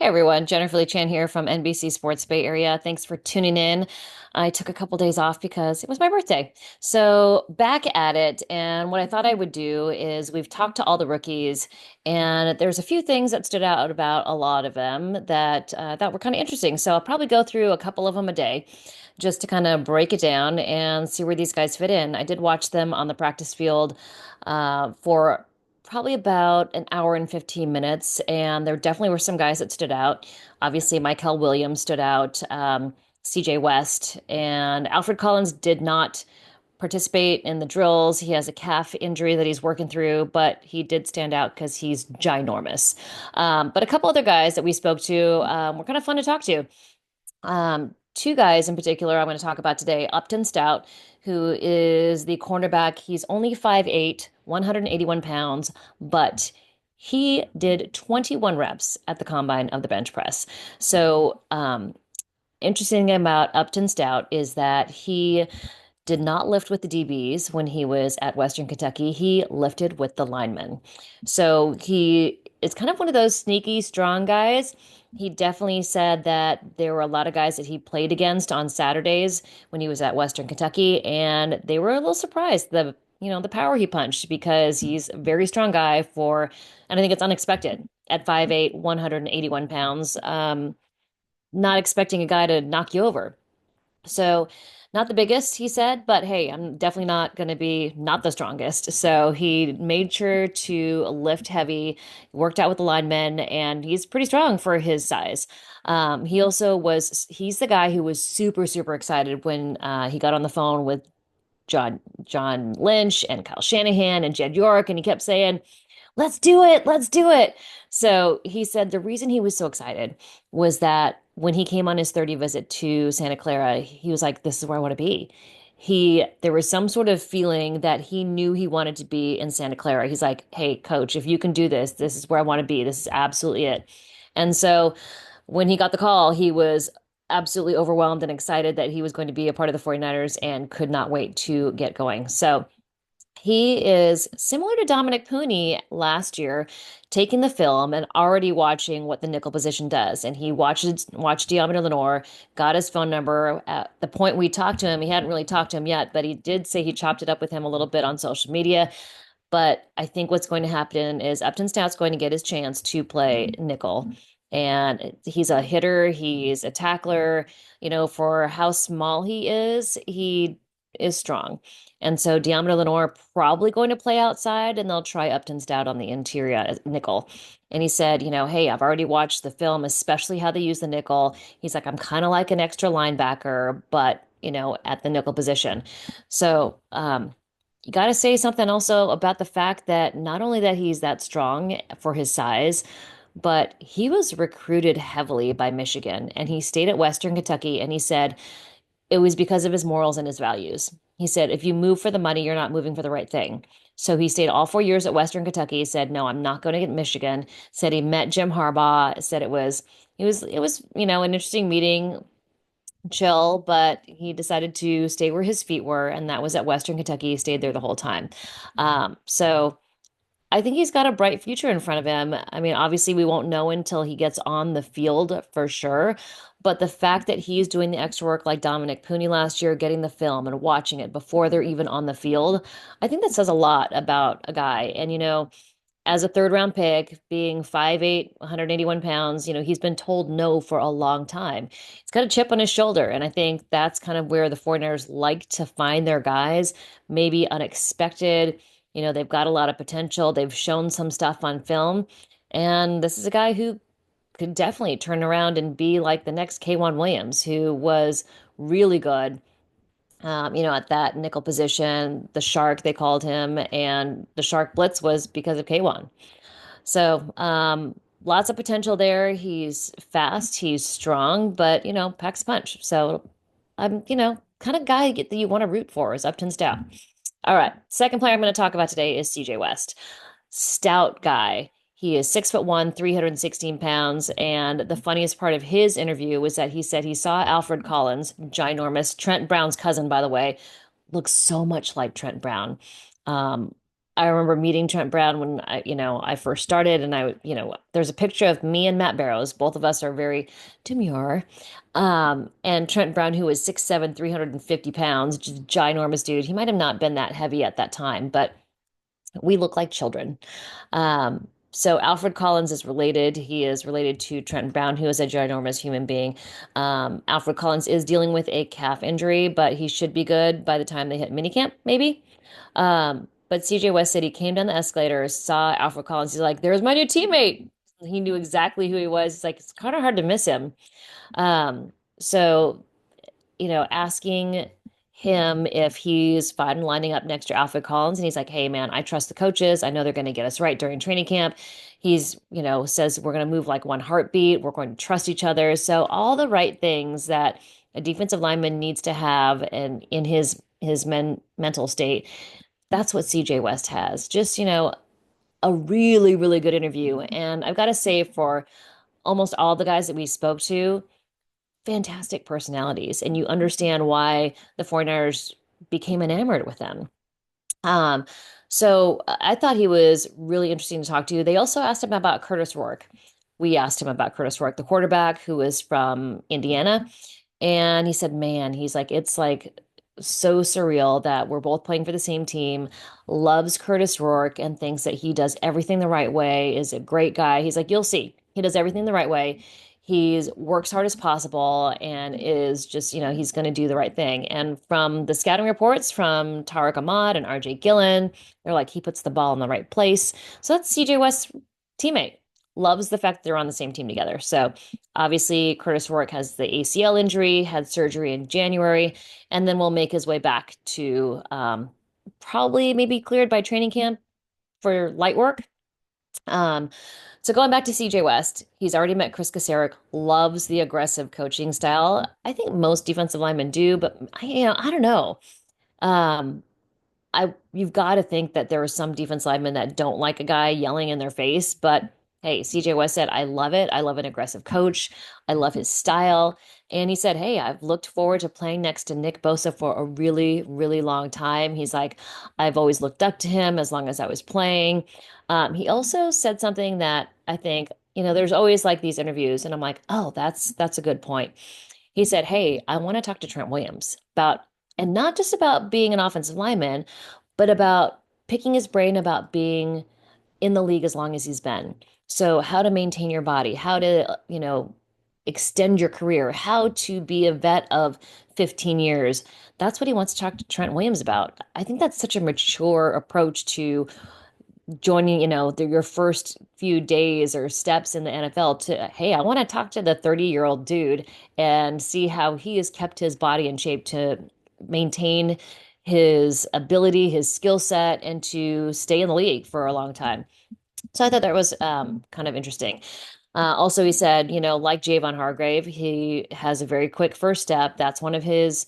Hey everyone, Jennifer Lee Chan here from NBC Sports Bay Area. Thanks for tuning in. I took a couple days off because it was my birthday. So back at it, and what I thought I would do is we've talked to all the rookies, and there's a few things that stood out about a lot of them that that were kind of interesting. So I'll probably go through a couple of them a day just to kind of break it down and see where these guys fit in. I did watch them on the practice field for probably about an hour and 15 minutes. And there definitely were some guys that stood out. Obviously, Michael Williams stood out, C.J. West, and Alfred Collins did not participate in the drills. He has a calf injury that he's working through, but he did stand out because he's ginormous. But a couple other guys that we spoke to were kind of fun to talk to. Two guys in particular I'm going to talk about today. Upton Stout, who is the cornerback. He's only 5'8", 181 pounds, but he did 21 reps at the combine of the bench press. So, interesting thing about Upton Stout is that he did not lift with the DBs when he was at Western Kentucky. He lifted with the linemen. So he is kind of one of those sneaky, strong guys. He definitely said that there were a lot of guys that he played against on Saturdays when he was at Western Kentucky, and they were a little surprised the power he punched because he's a very strong guy and I think it's unexpected at 5'8", 181 pounds. Not expecting a guy to knock you over. So, not the biggest, he said, but hey, I'm definitely not going to be not the strongest. So, he made sure to lift heavy, worked out with the linemen, and he's pretty strong for his size. He's the guy who was super, super excited when he got on the phone with John Lynch and Kyle Shanahan and Jed York, and he kept saying, let's do it. Let's do it. So he said the reason he was so excited was that when he came on his 30 visit to Santa Clara, he was like, this is where I want to be. There was some sort of feeling that he knew he wanted to be in Santa Clara. He's like, hey, coach, if you can do this, this is where I want to be. This is absolutely it. And so when he got the call, he was absolutely overwhelmed and excited that he was going to be a part of the 49ers and could not wait to get going. So he is similar to Dominic Pooney last year, taking the film and already watching what the nickel position does. And he watched Deommodore Lenoir, got his phone number. At the point we talked to him, he hadn't really talked to him yet, but he did say he chopped it up with him a little bit on social media. But I think what's going to happen is Upton Stout's going to get his chance to play nickel. And he's a hitter, he's a tackler. For how small he is strong. And so Deommodore Lenoir probably going to play outside, and they'll try Upton Stout on the interior as nickel. And he said, hey, I've already watched the film, especially how they use the nickel. He's like, I'm kind of like an extra linebacker, but at the nickel position. So, you got to say something also about the fact that not only that he's that strong for his size, but he was recruited heavily by Michigan and he stayed at Western Kentucky and he said it was because of his morals and his values. He said, if you move for the money, you're not moving for the right thing. So he stayed all 4 years at Western Kentucky. He said, no, I'm not going to get Michigan. Said he met Jim Harbaugh, said it was an interesting meeting, chill, but he decided to stay where his feet were, and that was at Western Kentucky. He stayed there the whole time. So I think he's got a bright future in front of him. I mean, obviously, we won't know until he gets on the field for sure. But the fact that he's doing the extra work like Dominic Pooney last year, getting the film and watching it before they're even on the field, I think that says a lot about a guy. And, as a third round pick, being 5'8", 181 pounds, he's been told no for a long time. He's got a chip on his shoulder. And I think that's kind of where the 49ers like to find their guys, maybe unexpected. They've got a lot of potential. They've shown some stuff on film. And this is a guy who could definitely turn around and be like the next K'Wan Williams, who was really good, at that nickel position. The Shark, they called him, and the Shark Blitz was because of K'Wan. So, lots of potential there. He's fast, he's strong, but, packs a punch. So, kind of guy that you want to root for is Upton Stout. All right. Second player I'm going to talk about today is C.J. West. Stout guy. He is 6'1", 316 pounds. And the funniest part of his interview was that he said he saw Alfred Collins, ginormous, Trent Brown's cousin, by the way, looks so much like Trent Brown. Um, I remember meeting Trent Brown when I first started, and there's a picture of me and Matt Barrows. Both of us are very demure. And Trent Brown, who was 6'7", 350 pounds, just ginormous dude. He might have not been that heavy at that time, but we look like children. So Alfred Collins is related. He is related to Trent Brown, who is a ginormous human being. Alfred Collins is dealing with a calf injury, but he should be good by the time they hit minicamp, maybe. But CJ West said he came down the escalator, saw Alfred Collins. He's like, "There's my new teammate." He knew exactly who he was. He's like, it's kind of hard to miss him. Um, so asking him if he's fine lining up next to Alfred Collins. And he's like, hey, man, I trust the coaches. I know they're going to get us right during training camp. He's, says we're going to move like one heartbeat. We're going to trust each other. So all the right things that a defensive lineman needs to have and in his mental state, that's what CJ West has. Just, a really, really good interview. And I've got to say, for almost all the guys that we spoke to, fantastic personalities, and you understand why the 49ers became enamored with them. Um, so I thought he was really interesting to talk to. They also asked him about Curtis Rourke. We asked him about Curtis Rourke, the quarterback who is from Indiana. And he said, man, he's like, it's like so surreal that we're both playing for the same team, loves Curtis Rourke and thinks that he does everything the right way, is a great guy. He's like, you'll see, he does everything the right way. He's works hard as possible and is just, he's going to do the right thing. And from the scouting reports from Tariq Ahmad and RJ Gillen, they're like, he puts the ball in the right place. So that's CJ West's teammate. Loves the fact that they're on the same team together. So obviously, Curtis Rourke has the ACL injury, had surgery in January, and then will make his way back to probably maybe cleared by training camp for light work. Um, so going back to CJ West, he's already met Chris Kasarik, loves the aggressive coaching style. I think most defensive linemen do, but I don't know. Um, you've got to think that there are some defense linemen that don't like a guy yelling in their face, but hey, CJ West said, I love it. I love an aggressive coach. I love his style. And he said, hey, I've looked forward to playing next to Nick Bosa for a really, really long time. He's like, I've always looked up to him as long as I was playing. He also said something that I think, there's always like these interviews, and I'm like, oh, that's a good point. He said, hey, I want to talk to Trent Williams about, and not just about being an offensive lineman, but about picking his brain about being in the league as long as he's been. So how to maintain your body, how to, extend your career, how to be a vet of 15 years. That's what he wants to talk to Trent Williams about. I think that's such a mature approach to joining, your first few days or steps in the NFL to, hey, I want to talk to the 30-year-old dude and see how he has kept his body in shape to maintain his ability, his skill set, and to stay in the league for a long time. So I thought that was kind of interesting. Also, he said, like Javon Hargrave, he has a very quick first step. That's one of his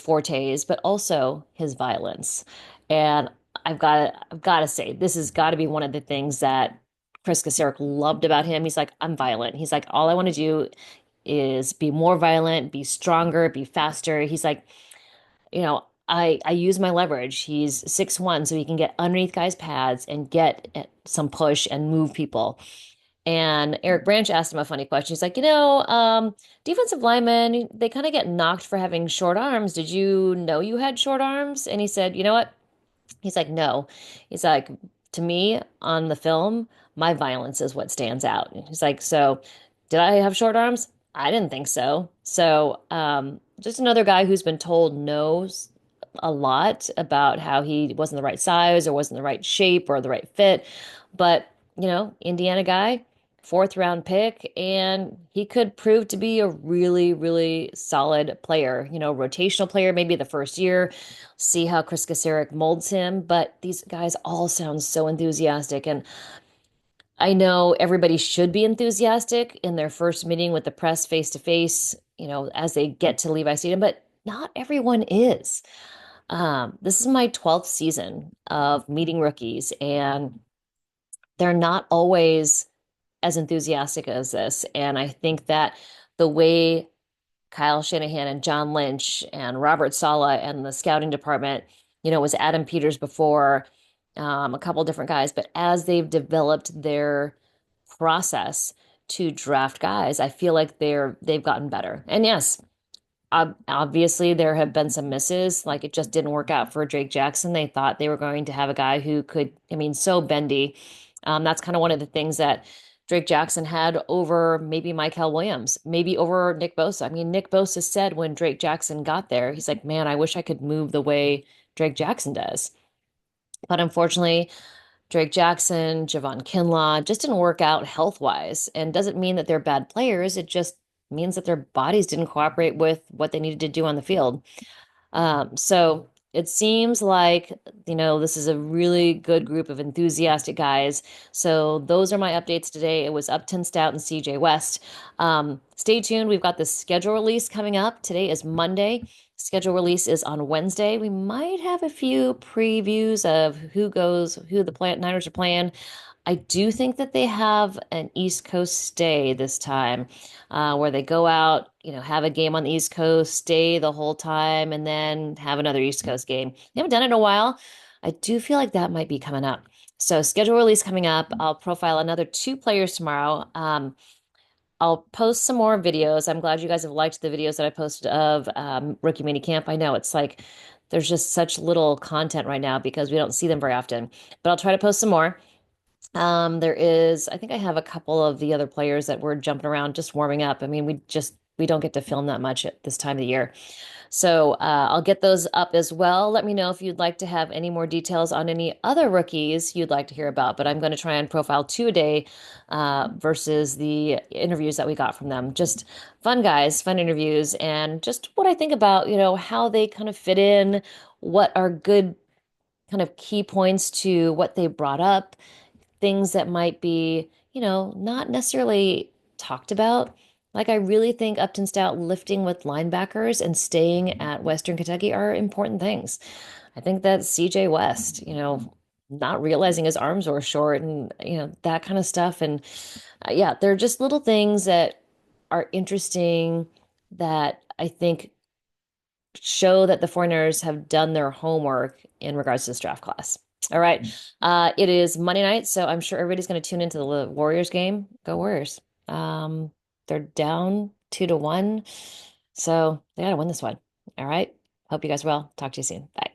fortes, but also his violence. And I've got to say, this has got to be one of the things that Chris Kasarik loved about him. He's like, I'm violent. He's like, all I want to do is be more violent, be stronger, be faster. He's like, I use my leverage. He's 6'1", so he can get underneath guys' pads and get some push and move people. And Eric Branch asked him a funny question. He's like, defensive linemen, they kind of get knocked for having short arms. Did you know you had short arms? And he said, you know what? He's like, no. He's like, to me, on the film, my violence is what stands out. And he's like, so did I have short arms? I didn't think so. So, just another guy who's been told knows a lot about how he wasn't the right size or wasn't the right shape or the right fit. But, Indiana guy, fourth round pick, and he could prove to be a really, really solid player, rotational player, maybe the first year, see how Chris Kasarik molds him. But these guys all sound so enthusiastic. And I know everybody should be enthusiastic in their first meeting with the press face to face, as they get to Levi Stadium, but not everyone is. This is my 12th season of meeting rookies, and they're not always as enthusiastic as this. And I think that the way Kyle Shanahan and John Lynch and Robert Saleh and the scouting department, was Adam Peters before. a couple different guys, but as they've developed their process to draft guys, I feel like they've gotten better. And yes, obviously there have been some misses. Like it just didn't work out for Drake Jackson. They thought they were going to have a guy who could, I mean, so bendy. That's kind of one of the things that Drake Jackson had over maybe Michael Williams, maybe over Nick Bosa. I mean, Nick Bosa said when Drake Jackson got there, he's like, man, I wish I could move the way Drake Jackson does. But unfortunately, Drake Jackson, Javon Kinlaw just didn't work out health wise. And doesn't mean that they're bad players. It just means that their bodies didn't cooperate with what they needed to do on the field. So it seems like, this is a really good group of enthusiastic guys. So those are my updates today. It was Upton Stout and C.J. West. Stay tuned. We've got the schedule release coming up. Today is Monday. Schedule release is on Wednesday. We might have a few previews of who the Niners are playing. I do think that they have an East Coast stay this time, where they go out, have a game on the East Coast, stay the whole time, and then have another East Coast game. They haven't done it in a while. I do feel like that might be coming up. So, schedule release coming up. I'll profile another two players tomorrow. I'll post some more videos. I'm glad you guys have liked the videos that I posted of rookie mini camp. I know it's like there's just such little content right now because we don't see them very often, but I'll try to post some more. I think I have a couple of the other players that were jumping around, just warming up. I mean, we don't get to film that much at this time of the year. So I'll get those up as well. Let me know if you'd like to have any more details on any other rookies you'd like to hear about. But I'm going to try and profile two a day versus the interviews that we got from them. Just fun guys, fun interviews, and just what I think about, how they kind of fit in, what are good kind of key points to what they brought up, things that might be, not necessarily talked about. Like I really think Upton Stout lifting with linebackers and staying at Western Kentucky are important things. I think that CJ West, not realizing his arms were short and, that kind of stuff. And yeah, they're just little things that are interesting that I think show that the foreigners have done their homework in regards to this draft class. All right. It is Monday night, so I'm sure everybody's going to tune into the Warriors game. Go Warriors. Um, they're down 2-1, so they got to win this one. All right. Hope you guys are well. Talk to you soon. Bye.